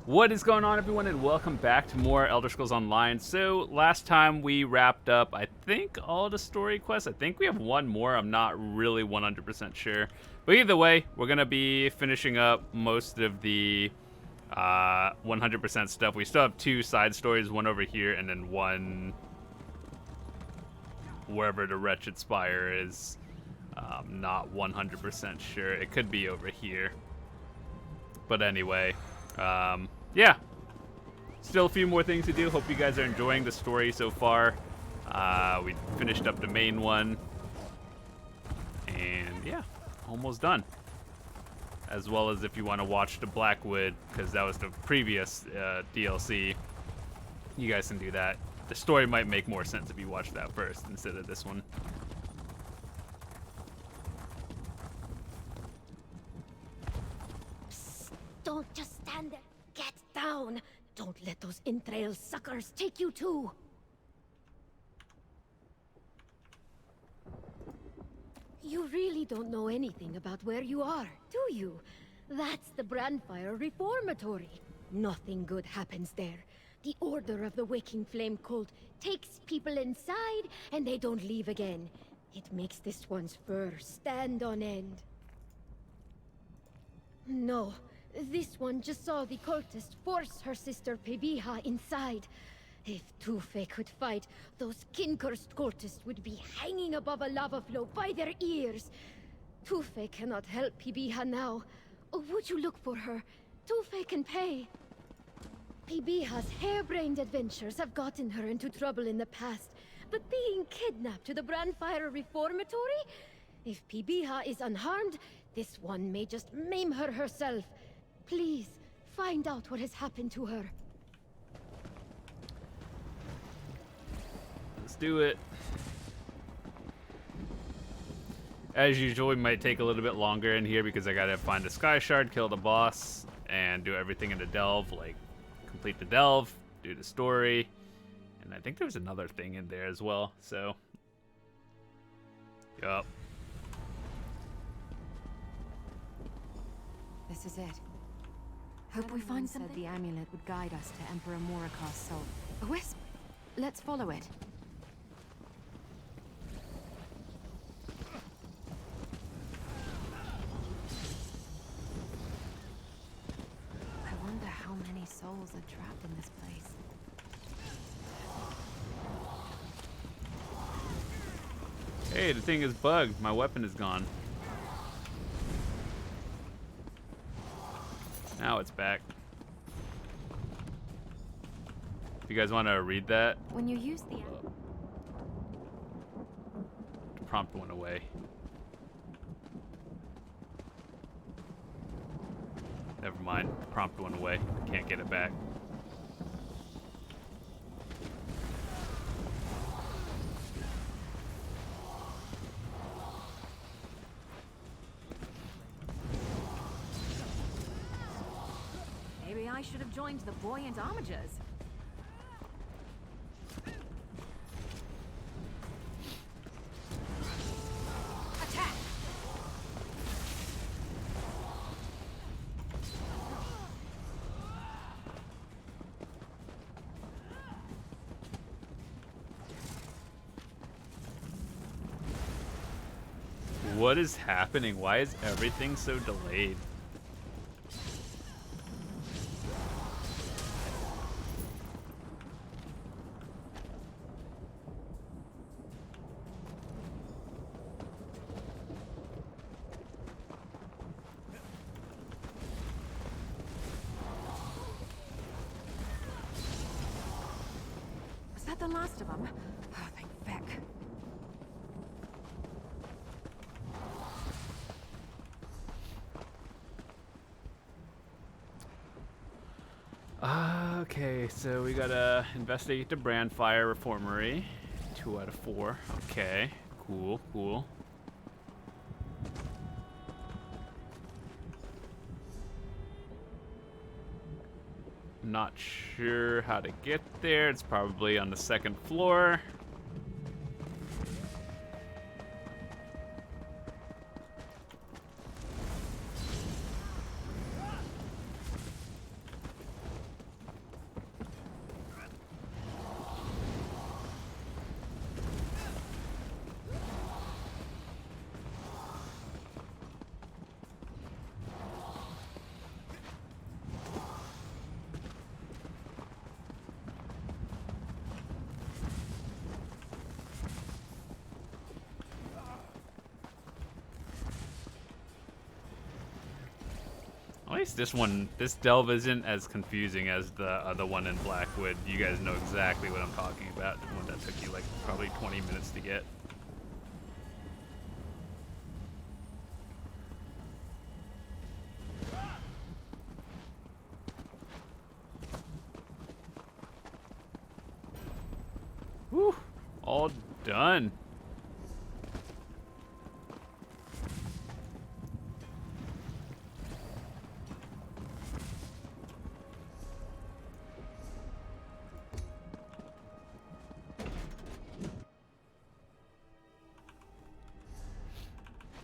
What is going on, everyone, and welcome back to more Elder Scrolls Online. So, last time we wrapped up, I think, all the story quests. I think we have one more. I'm not really 100% sure. But either way, we're going to be finishing up most of the 100% stuff. We still have two side stories, one over here and then one wherever the Wretched Spire is. Not 100% sure. It could be over here. But anyway... yeah, still a few more things to do. Hope you guys are enjoying the story so far. We finished up the main one, and yeah, almost done. As well as if you want to watch the Blackwood, because that was the previous DLC, you guys can do that. The story might make more sense if you watch that first instead of this one. Don't just stand there. Get down. Don't let those entrail suckers take you too. You really don't know anything about where you are, do you? That's the Brandfire Reformatory. Nothing good happens there. The Order of the Waking Flame cult takes people inside and they don't leave again. It makes this one's fur stand on end. No. This one just saw the cultist force her sister Pebiha inside. If Tufe could fight, those kin-cursed cultists would be hanging above a lava flow by their ears. Tufe cannot help Pebiha now. Or would you look for her? Tufe can pay. Pebiha's harebrained adventures have gotten her into trouble in the past, but being kidnapped to the Brandfire Reformatory? If Pebiha is unharmed, this one may just maim her herself. Please, find out what has happened to her. Let's do it. As usual, we might take a little bit longer in here because I gotta find the Sky Shard, kill the boss, and do everything in the delve, like complete the delve, do the story, and I think there's another thing in there as well, so. Yup. This is it. Hope we find something. The amulet would guide us to Emperor Morikar's soul. A wisp. Let's follow it. I wonder how many souls are trapped in this place. Hey, the thing is bugged. My weapon is gone. Now it's back. If you guys want to read that, When you use the prompt went away. Never mind. Prompt went away. Can't get it back. Maybe I should have joined the buoyant armigers. Attack! What is happening? Why is everything so delayed? Was that the last of them? Oh, thank feck. Okay, so we gotta investigate the Brandfire Reformatory. 2 out of 4. Okay, cool, cool. Not sure how to get there. It's probably on the 2nd floor. least this delve isn't as confusing as the other one in Blackwood. You guys know exactly what I'm talking about. The one that took you like probably 20 minutes to get. Whew, all done.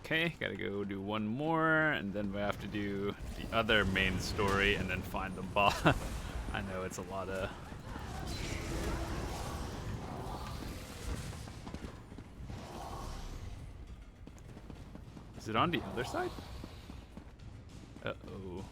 Okay, gotta go do one more, and then we have to do the other main story, and then find the boss. I know it's a lot of... Is it on the other side? Uh-oh.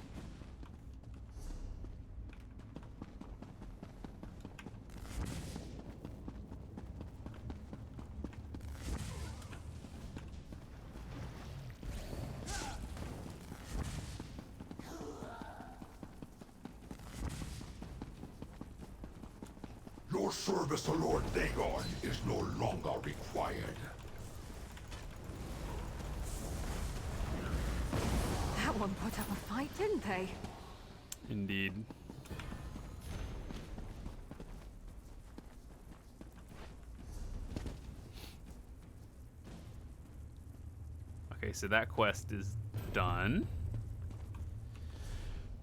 Your service to Lord Dagon is no longer required. That one put up a fight, didn't they? Indeed. Okay, so that quest is done.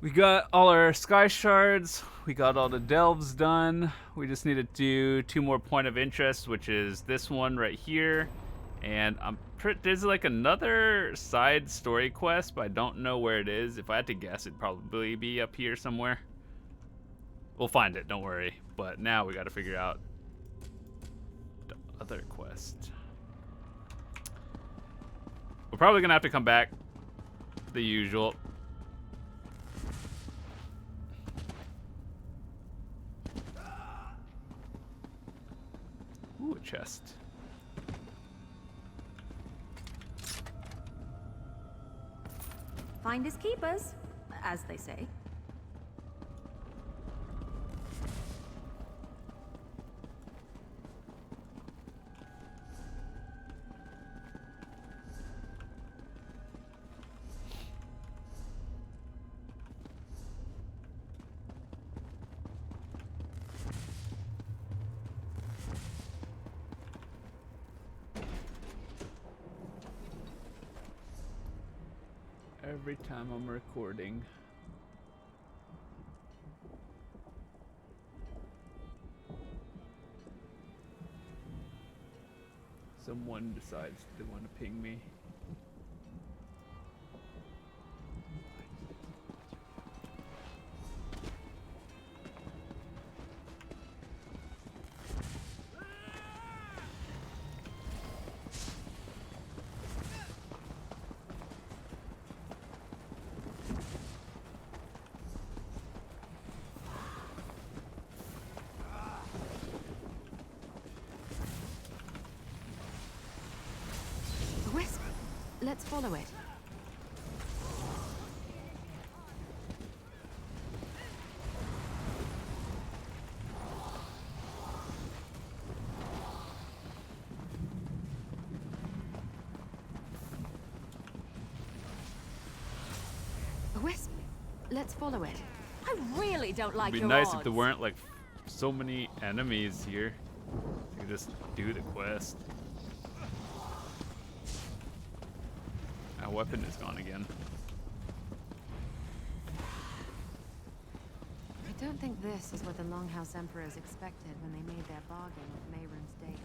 We got all our sky shards. We got all the delves done. We just need to do 2 more point of interest, which is this one right here. And there's like another side story quest, but I don't know where it is. If I had to guess, it'd probably be up here somewhere. We'll find it, don't worry. But now we got to figure out the other quest. We're probably gonna have to come back. The usual. Ooh, a chest. Finders keepers, as they say. Every time I'm recording. Someone decides they want to ping me. Let's follow it. A wisp. Let's follow it. I really don't like your It'd be nice odds. if there weren't like so many enemies here. You could just do the quest. Our weapon is gone again. I don't think this is what the Longhouse Emperors expected when they made their bargain with Mehrunes Dagon.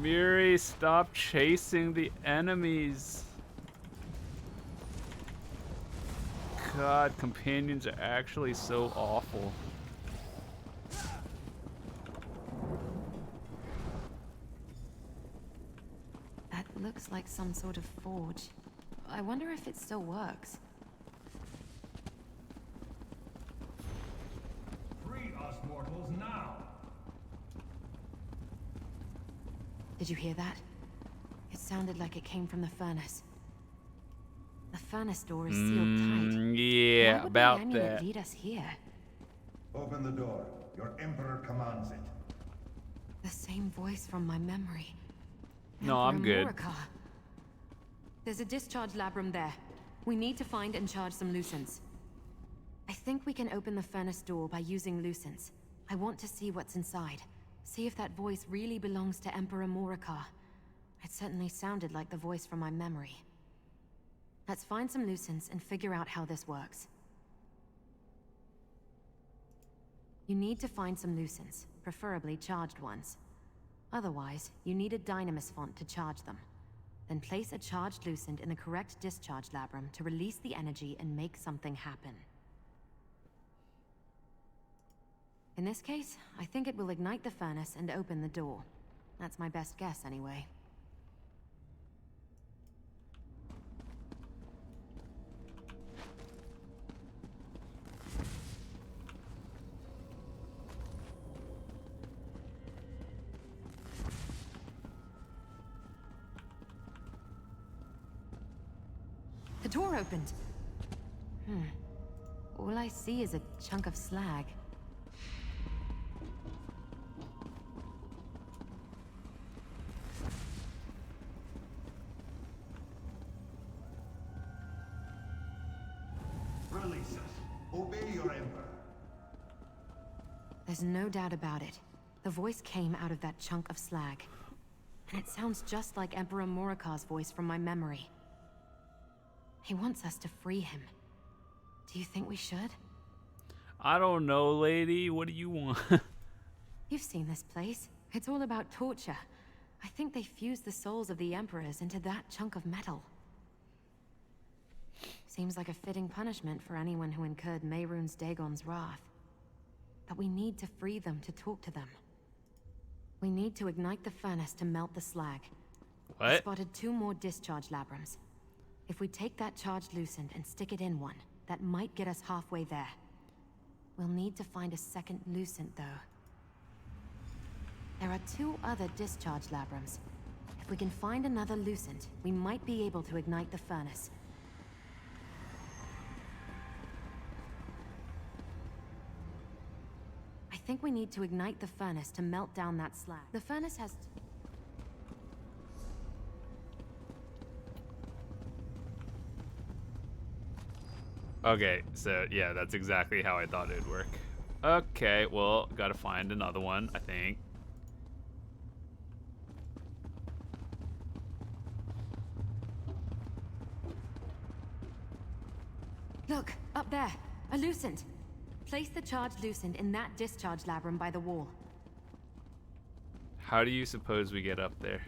Miri, stop chasing the enemies. God, companions are actually so awful. That looks like some sort of forge. I wonder if it still works. now. Did you hear that? It sounded like it came from the furnace. The furnace door is sealed tight. Yeah, Why would about the amulet that. lead us here? Open the door. Your Emperor commands it. The same voice from my memory. No, I'm Emperor good. Morica. There's a discharge labrum there. We need to find and charge some lucents. I think we can open the furnace door by using lucents. I want to see what's inside. See if that voice really belongs to Emperor Morica. It certainly sounded like the voice from my memory. Let's find some lucents and figure out how this works. You need to find some lucents, preferably charged ones. Otherwise, you need a dynamis font to charge them. Then place a charged lucent in the correct discharge labrum to release the energy and make something happen. In this case, I think it will ignite the furnace and open the door. That's my best guess, anyway. The door opened. All I see is a chunk of slag. Release us. Obey your Emperor. There's no doubt about it. The voice came out of that chunk of slag. And it sounds just like Emperor Morica's voice from my memory. He wants us to free him. Do you think we should? I don't know, lady. What do you want? You've seen this place. It's all about torture. I think they fused the souls of the Emperors into that chunk of metal. Seems like a fitting punishment for anyone who incurred Mehrunes Dagon's wrath. But we need to free them to talk to them. We need to ignite the furnace to melt the slag. I What? spotted 2 more discharge labrums. If we take that charged lucent and stick it in one, that might get us halfway there. We'll need to find a second lucent, though. There are 2 other discharge labrums. If we can find another lucent, we might be able to ignite the furnace. I think we need to ignite the furnace to melt down that slag. The furnace has... Okay, so yeah, that's exactly how I thought it'd work. Okay, well, gotta find another one, I think. Look, up there. A lucent. Place the charged lucent in that discharge labrum by the wall. How do you suppose we get up there?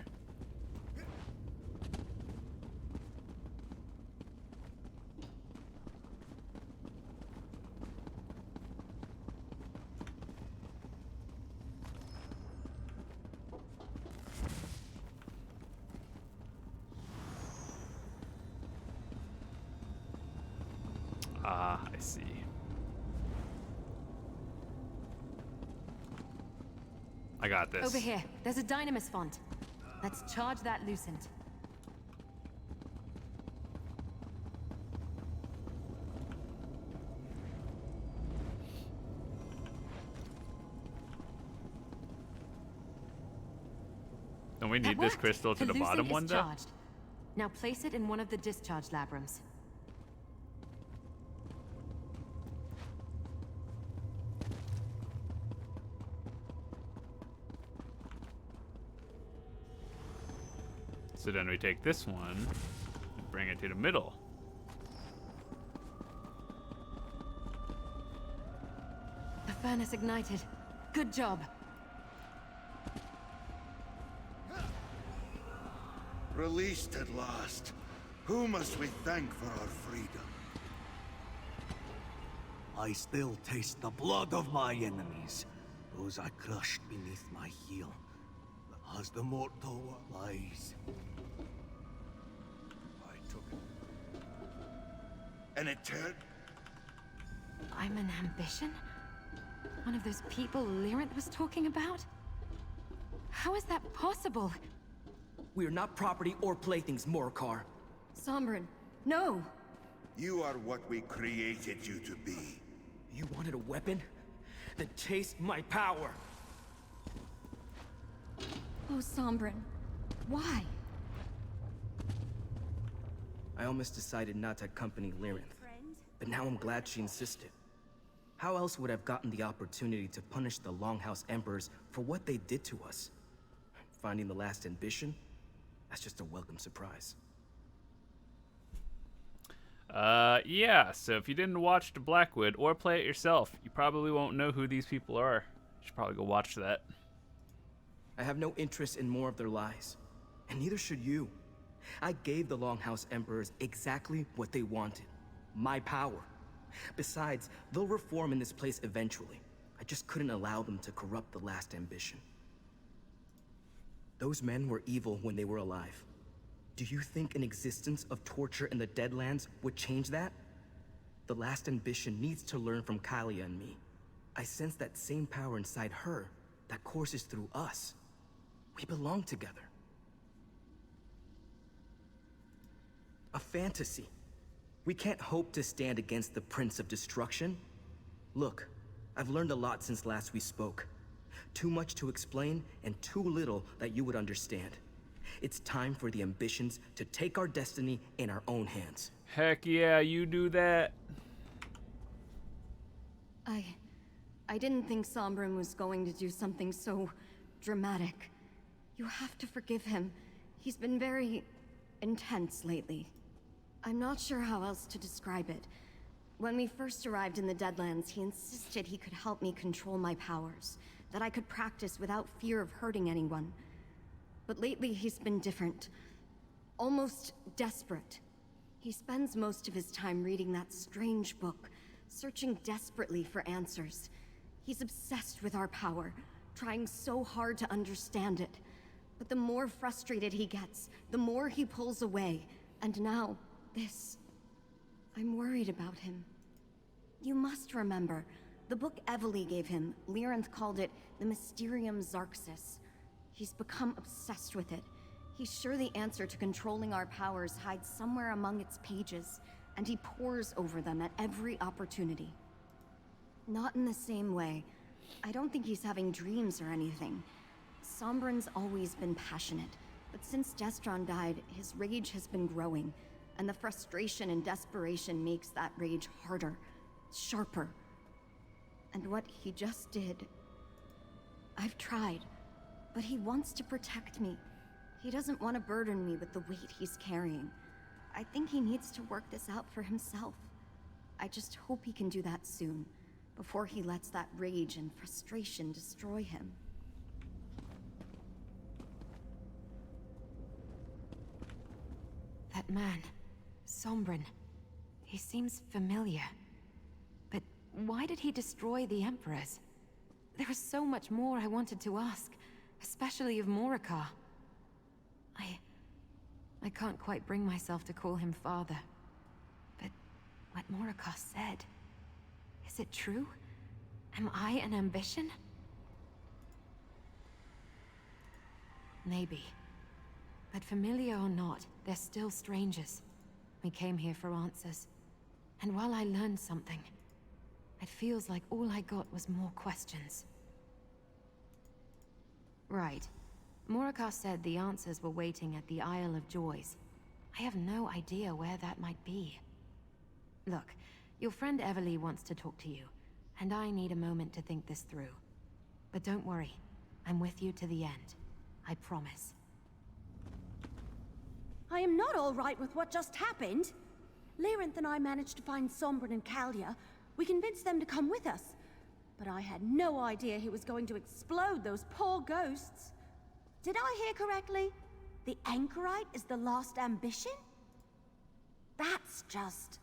Ah, I see. I got this. Over here. There's a dynamis font. Let's charge that lucent. Don't we need That this worked. crystal to the lucent bottom is one, though? charged. Now place it in one of the discharge labrums. So then we take this one and bring it to the middle. The furnace ignited. Good job. Released at last. Who must we thank for our freedom? I still taste the blood of my enemies, those I crushed beneath my heel. But as the mortal lies, I took it. And it turned? I'm an ambition? One of those people Lyranth was talking about? How is that possible? We are not property or playthings, Morcar. Sombrin, no! You are what we created you to be. You wanted a weapon? Then taste my power! Oh, Sombrin, why? I almost decided not to accompany Lyranth, but now I'm glad she insisted. How else would I have gotten the opportunity to punish the Longhouse Emperors for what they did to us? Finding the last ambition? That's just a welcome surprise. Yeah, so if you didn't watch the Blackwood or play it yourself, you probably won't know who these people are. You should probably go watch that. I have no interest in more of their lies, and neither should you. I gave the Longhouse Emperors exactly what they wanted. My power. Besides, they'll reform in this place eventually. I just couldn't allow them to corrupt the last ambition. Those men were evil when they were alive. Do you think an existence of torture in the Deadlands would change that? The last ambition needs to learn from Kalia and me. I sense that same power inside her that courses through us. We belong together. A fantasy. We can't hope to stand against the Prince of Destruction. Look, I've learned a lot since last we spoke. Too much to explain and too little that you would understand. It's time for the ambitions to take our destiny in our own hands. Heck yeah, you do that. I didn't think Sombrin was going to do something so dramatic. You have to forgive him. He's been very intense lately. I'm not sure how else to describe it. When we first arrived in the Deadlands, he insisted he could help me control my powers, that I could practice without fear of hurting anyone. But lately he's been different. Almost desperate. He spends most of his time reading that strange book, searching desperately for answers. He's obsessed with our power, trying so hard to understand it. But the more frustrated he gets, the more he pulls away. And now, this. I'm worried about him. You must remember, the book Evely gave him, Lyranth called it the Mysterium Xarxis. He's become obsessed with it. He's sure the answer to controlling our powers hides somewhere among its pages, and he pores over them at every opportunity. Not in the same way. I don't think he's having dreams or anything. Sombrin's always been passionate, but since Destron died, his rage has been growing, and the frustration and desperation makes that rage harder, sharper. And what he just did... I've tried, but he wants to protect me. He doesn't want to burden me with the weight he's carrying. I think he needs to work this out for himself. I just hope he can do that soon, before he lets that rage and frustration destroy him. That man, Sombrin, he seems familiar. But why did he destroy the Emperors? There was so much more I wanted to ask, especially of Morcar. I can't quite bring myself to call him father. But what Morcar said, is it true? Am I an ambition? Maybe. But familiar or not, they're still strangers. We came here for answers. And while I learned something, it feels like all I got was more questions. Right. Morcar said the answers were waiting at the Isle of Joys. I have no idea where that might be. Look, your friend Evely wants to talk to you, and I need a moment to think this through. But don't worry, I'm with you to the end. I promise. I am not all right with what just happened. Lyranth and I managed to find Sombrin and Kalia. We convinced them to come with us. But I had no idea he was going to explode those poor ghosts. Did I hear correctly? The Anchorite is the last ambition? That's just...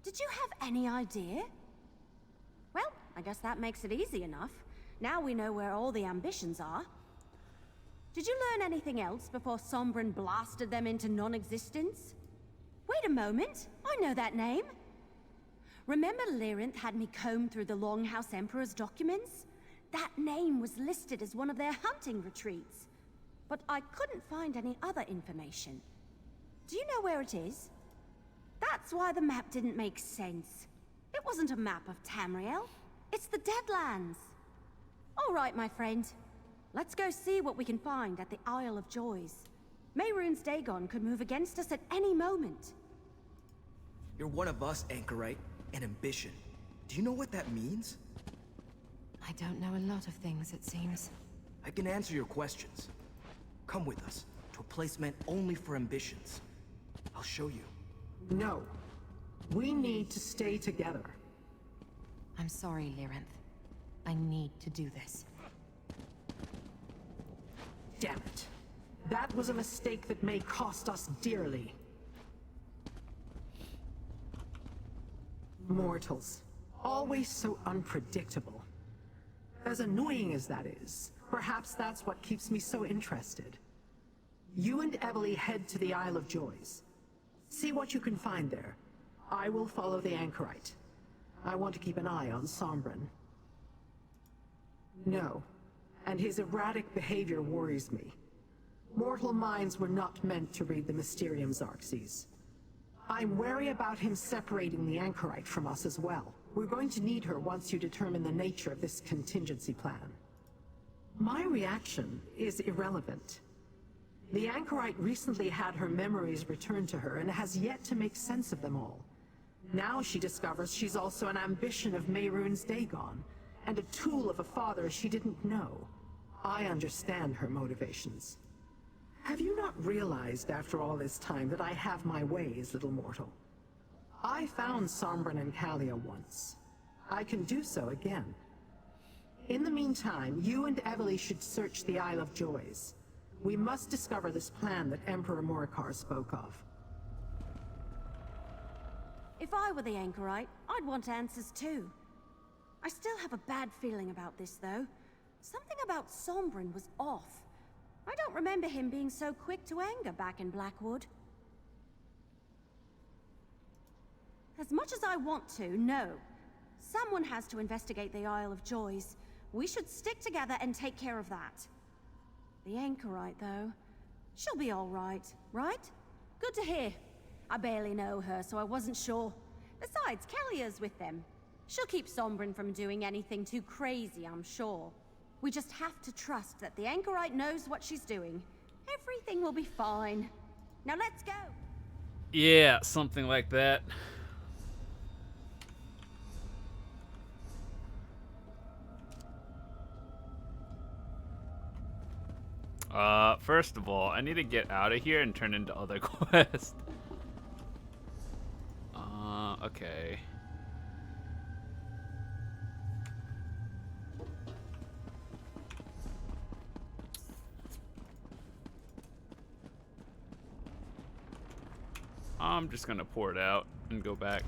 Did you have any idea? Well, I guess that makes it easy enough. Now we know where all the ambitions are. Did you learn anything else before Sombrin blasted them into non-existence? Wait a moment, I know that name. remember Lyrinth had me comb through the Longhouse Emperor's documents? That name was listed as one of their hunting retreats. But I couldn't find any other information. Do you know where it is? That's why the map didn't make sense. It wasn't a map of Tamriel. It's the Deadlands. All right, my friend. Let's go see what we can find at the Isle of Joys. Mehrunes Dagon could move against us at any moment. You're one of us, Anchorite, and ambition. Do you know what that means? I don't know a lot of things, it seems. I can answer your questions. Come with us, to a place meant only for ambitions. I'll show you. No. We need to stay together. I'm sorry, Lyrinth. I need to do this. Damn it. That was a mistake that may cost us dearly. Mortals. Always so unpredictable. As annoying as that is, perhaps that's what keeps me so interested. You and Evely head to the Isle of Joys. See what you can find there. I will follow the Anchorite. I want to keep an eye on Sombren. No, and his erratic behavior worries me. Mortal minds were not meant to read the Mysterium, Xarxes. I'm wary about him separating the Anchorite from us as well. We're going to need her once you determine the nature of this contingency plan. My reaction is irrelevant. The Anchorite recently had her memories returned to her and has yet to make sense of them all. Now she discovers she's also an ambition of Mehrunes Dagon, and a tool of a father she didn't know. I understand her motivations. Have you not realized after all this time that I have my ways, little mortal? I found Sombren and Kalia once. I can do so again. In the meantime, you and Evely should search the Isle of Joys. We must discover this plan that Emperor Morikar spoke of. If I were the Anchorite, I'd want answers too. I still have a bad feeling about this, though. Something about Sombren was off. I don't remember him being so quick to anger back in Blackwood. As much as I want to, no. Someone has to investigate the Isle of Joys. We should stick together and take care of that. The Anchorite, though, she'll be all right, right? Good to hear. I barely know her, so I wasn't sure. Besides, Kalia's with them. She'll keep Sombren from doing anything too crazy, I'm sure. We just have to trust that the Anchorite knows what she's doing. Everything will be fine. Now let's go! Yeah, something like that. First of all, I need to get out of here and turn into other quests. Okay. I'm just gonna pour it out and go back.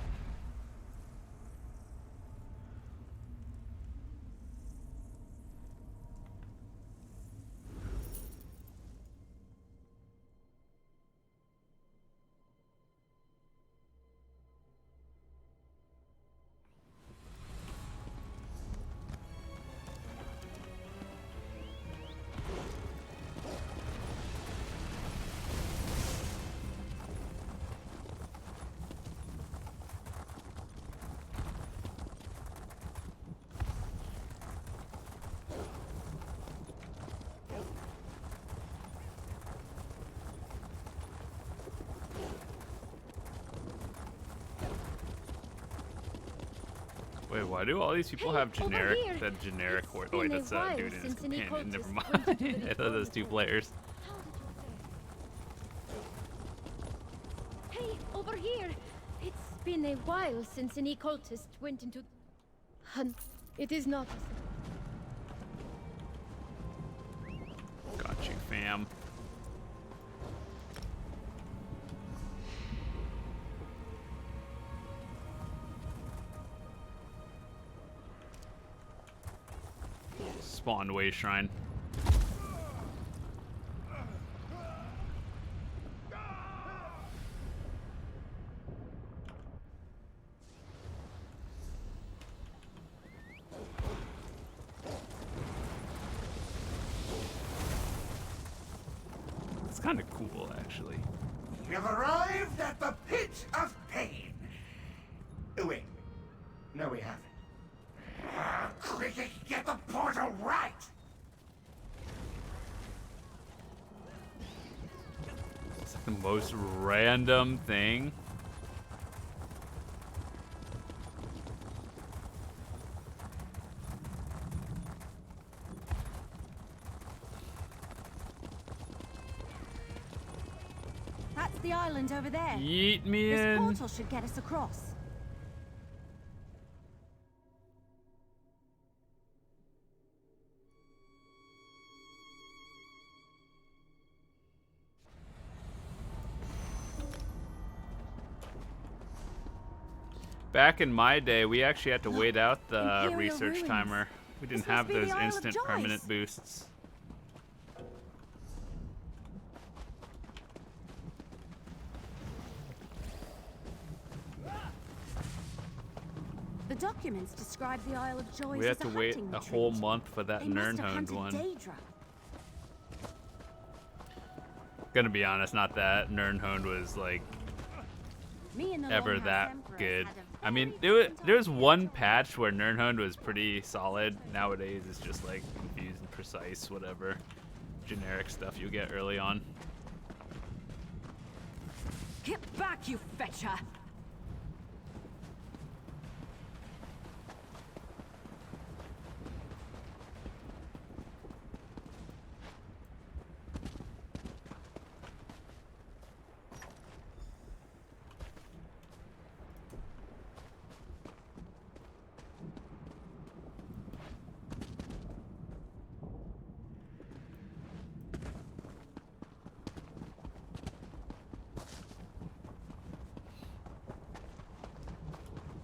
Wait, why do all these people have generic, that generic word? Oh wait, that's a dude and his companion, never mind. I thought those two players. Hey, over here! It's been a while since an occultist went into... Hun, it is not... Got you, fam. Spawned way shrine. kind of cool, actually. You've arrived at the pit of pain. Oh, wait. No, we haven't. Cricket, get the portal right! It's like the most random thing. That's the island over there. Yeet me This in. portal should get us across. Back in my day, we actually had to wait out the Imperial research ruins. timer. We didn't This must have be the those Isle of instant Joys. permanent boosts. The documents describe the Isle of Joys We had as to wait hunting a retreat. whole month for that They must have Nirnhond hunted one. Daedra. Gonna be honest, not that Nirnhond was like Me and the ever Longhouse that Emperors good. had a I mean, very there was different one idea. patch where Nirnhond was pretty solid. Nowadays, it's just like confused and precise, whatever generic stuff you get early on. Get back, you fetcher!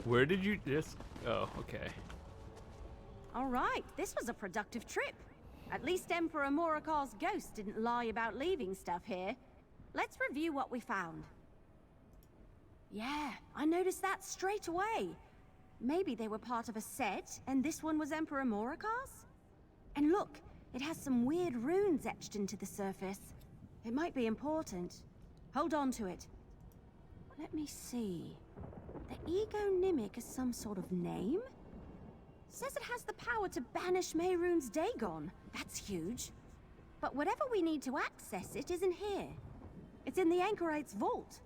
Where did you just? Oh, okay. All right, this was a productive trip. At least Emperor Morikar's ghost didn't lie about leaving stuff here. Let's review what we found. Yeah, I noticed that straight away. Maybe they were part of a set, and this one was Emperor Morikar's? And look, it has some weird runes etched into the surface. It might be important. Hold on to it. Let me see. The Ego Nimic is some sort of name? Says it has the power to banish Mehrunes Dagon. That's huge. But whatever we need to access it isn't here. It's in the Anchorite's vault.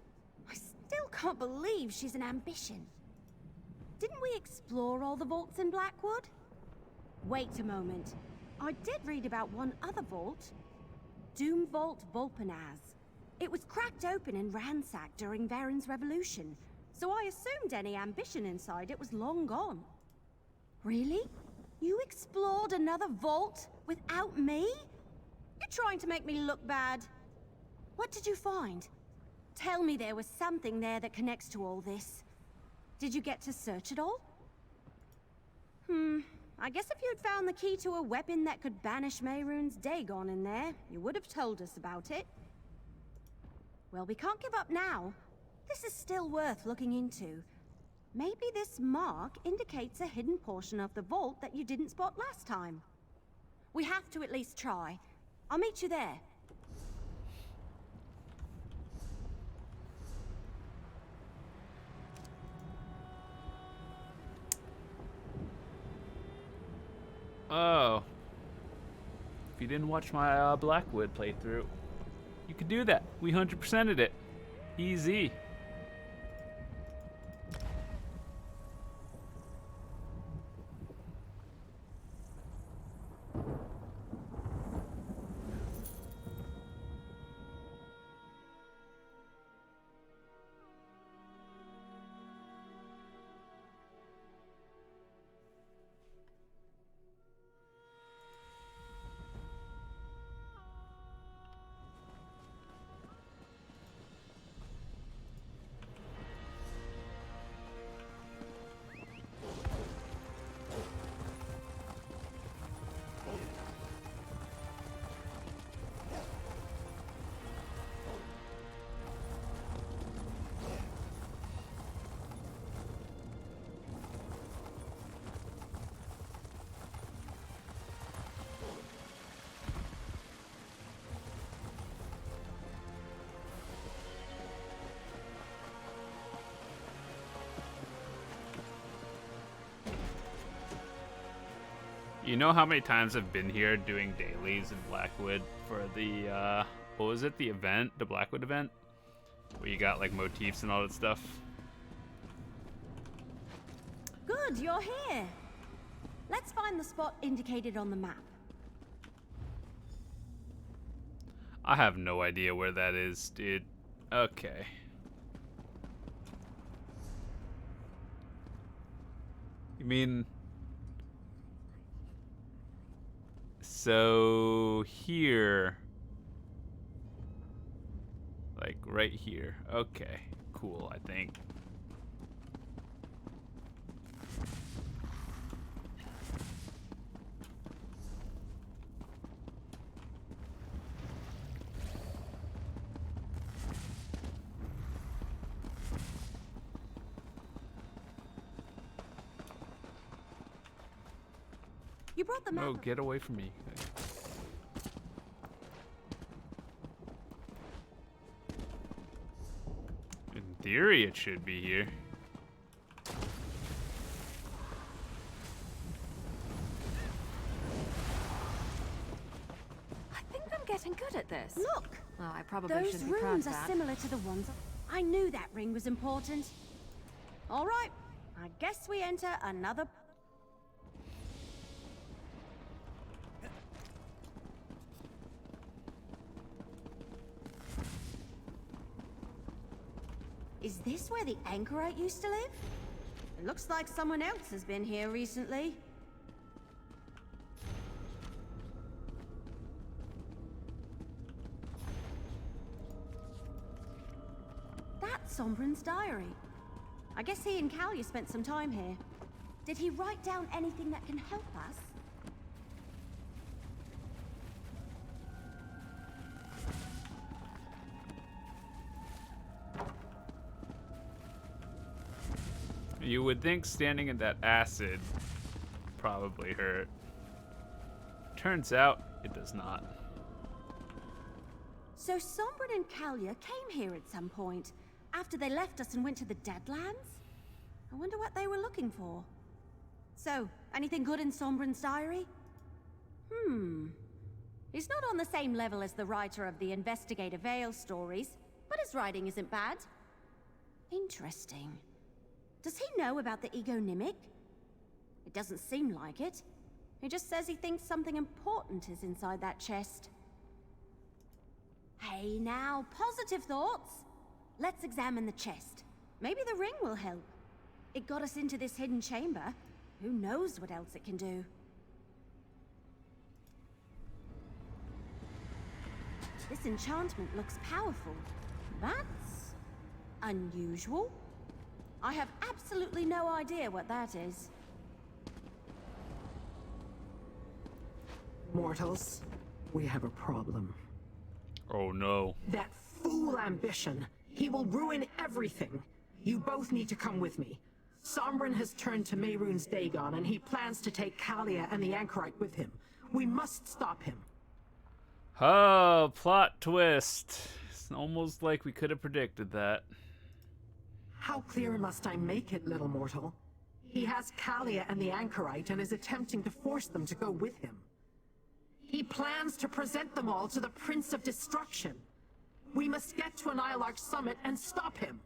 I still can't believe she's an ambition. Didn't we explore all the vaults in Blackwood? Wait a moment. I did read about one other vault. Doom Vault Volpanaz. It was cracked open and ransacked during Varen's revolution, so I assumed any ambition inside it was long gone. Really? You explored another vault without me? You're trying to make me look bad. What did you find? Tell me there was something there that connects to all this. Did you get to search it all? I guess if you'd found the key to a weapon that could banish Mehrunes Dagon in there, you would have told us about it. Well, we can't give up now. This is still worth looking into. Maybe this mark indicates a hidden portion of the vault that you didn't spot last time. We have to at least try. I'll meet you there. Oh. If you didn't watch my Blackwood playthrough, you could do that. We 100%ed it. Easy. You know how many times I've been here doing dailies in Blackwood for the, what was it, the event, the Blackwood event? Where you got, like, motifs and all that stuff. Good, you're here. Let's find the spot indicated on the map. I have no idea where that is, dude. Okay. You mean... So... here... Like, right here. Okay. Cool, I think. You brought the map. Oh, get away from me. In theory, it should be here. I think I'm getting good at this. Look! Well, I probably Those shouldn't be proud runes of are that. similar to the ones... I knew that ring was important. All right, I guess we enter another... Is this where the anchorite used to live? It looks like someone else has been here recently. That's Sombrin's diary. I guess he and Kalia spent some time here. Did he write down anything that can help us? You would think standing in that acid probably hurt. Turns out, it does not. So Sombrin and Kalia came here at some point, after they left us and went to the Deadlands? I wonder what they were looking for. So, anything good in Sombrin's diary? He's not on the same level as the writer of the Investigator Vale stories, but his writing isn't bad. Interesting. Does he know about the egonymic? It doesn't seem like it. He just says he thinks something important is inside that chest. Hey now, positive thoughts. Let's examine the chest. Maybe the ring will help. It got us into this hidden chamber. Who knows what else it can do? This enchantment looks powerful. That's unusual. I have absolutely no idea what that is. Mortals, we have a problem. Oh no. That fool ambition. He will ruin everything. You both need to come with me. Sombrin has turned to Mehrunes Dagon, and he plans to take Kalia and the anchorite with him. We must stop him. Oh, plot twist. It's almost like we could have predicted that. How clear must I make it, little mortal? He has Kalia and the anchorite and is attempting to force them to go with him. He plans to present them all to the Prince of Destruction. We must get to an Ilarch summit and stop him.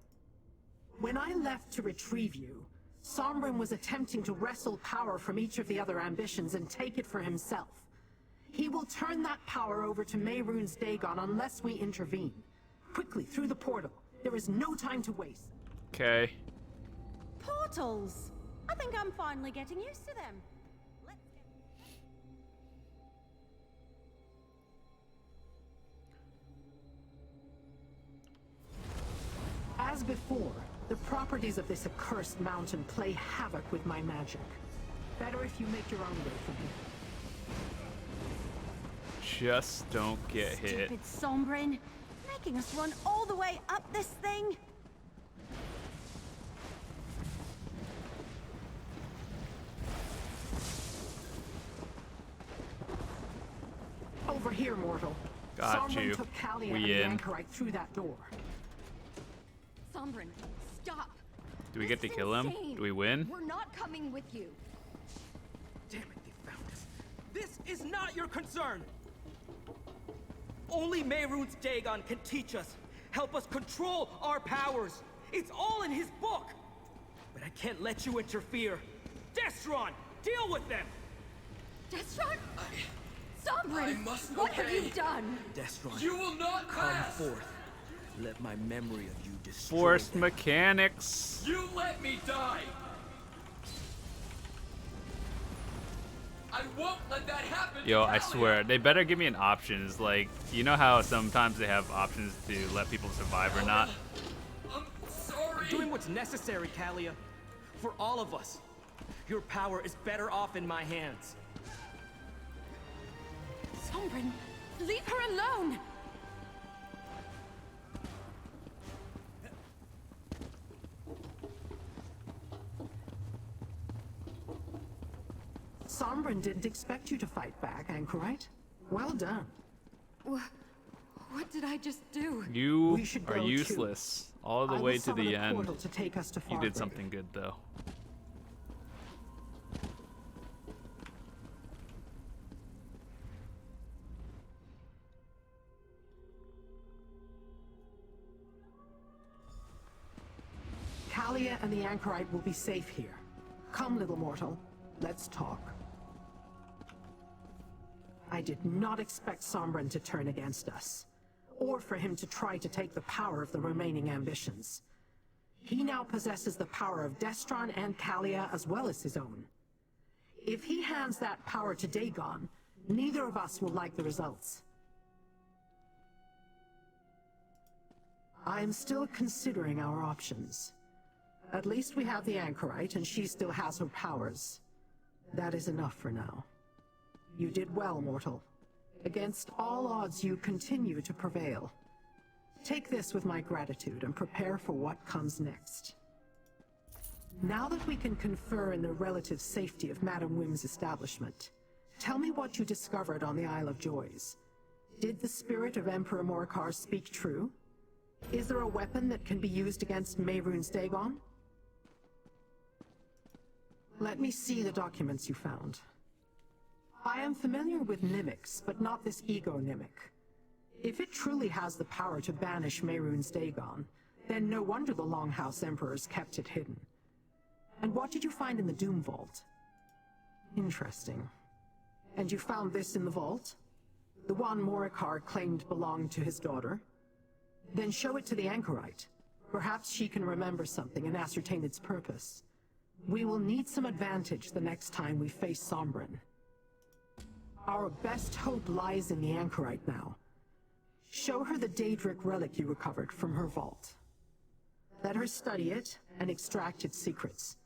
When I left to retrieve you, Sombrin was attempting to wrestle power from each of the other ambitions and take it for himself. He will turn that power over to Mehrunes Dagon unless we intervene. Quickly, through the portal. There is no time to waste. Okay. Portals! I think I'm finally getting used to them. Let's get... As before, the properties of this accursed mountain play havoc with my magic. Better if you make your own way from here. Just don't get hit. Stupid Sombrin, making us run all the way up this thing. Over here, mortal. Got Sombrin you. took Kalia We and the in. anchorite through that door. Sombrin, stop. Do we get to kill him? Insane. Do we win? We're not coming with you. Damn it, they This is not your concern! Only Mehrunes Dagon can teach us, help us control our powers. It's all in his book! But I can't let you interfere. Destron, deal with them! Destron? Sombrin, what have you done? Destron, You will not come pass! forth. Let my memory of you destroy Forced them. mechanics. You let me die! I won't let that happen! Yo, I Talia! swear, they better give me an option. It's like, you know how sometimes they have options to let people survive or not? I'm sorry! Doing what's necessary, Kalia. For all of us. Your power is better off in my hands. Sombrin, leave her alone! Sombrin didn't expect you to fight back, Anchorite. Well done. What did I just do? You We should are go, too. useless all the I will way to summon the a end. portal to take us to You did Fargrave. something good, though. Kalia and the Anchorite will be safe here. Come, little mortal. Let's talk. I did not expect Sombrin to turn against us, or for him to try to take the power of the remaining ambitions. He now possesses the power of Destron and Kalia as well as his own. If he hands that power to Dagon, neither of us will like the results. I am still considering our options. At least we have the Anchorite, and she still has her powers. That is enough for now. You did well, mortal. Against all odds, you continue to prevail. Take this with my gratitude and prepare for what comes next. Now that we can confer in the relative safety of Madam Wim's establishment, tell me what you discovered on the Isle of Joys. Did the spirit of Emperor Morcar speak true? Is there a weapon that can be used against Mehrunes Dagon? Let me see the documents you found. I am familiar with mimics, but not this ego mimic. If it truly has the power to banish Mehrunes Dagon, then no wonder the Longhouse Emperors kept it hidden. And what did you find in the Doom Vault? Interesting. And you found this in the vault? The one Morcar claimed belonged to his daughter? Then show it to the Anchorite. Perhaps she can remember something and ascertain its purpose. We will need some advantage the next time we face Sombrin. Our best hope lies in the Anchorite now. Show her the Daedric relic you recovered from her vault. Let her study it and extract its secrets.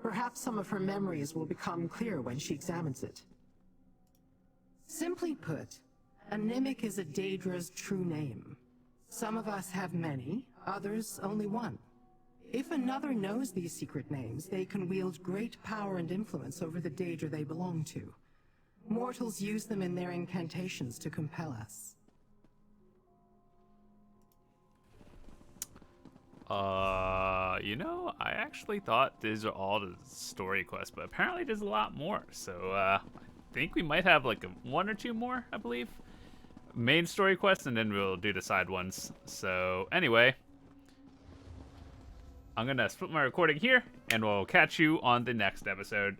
Perhaps some of her memories will become clear when she examines it. Simply put, a Nimic is a Daedra's true name. Some of us have many, others only one. If another knows these secret names, they can wield great power and influence over the Daedra they belong to. Mortals use them in their incantations to compel us. You know, I actually thought these are all the story quests, but apparently there's a lot more. So, I think we might have like one or two more, I believe. Main story quests, and then we'll do the side ones. So, anyway, I'm gonna split my recording here, and we'll catch you on the next episode.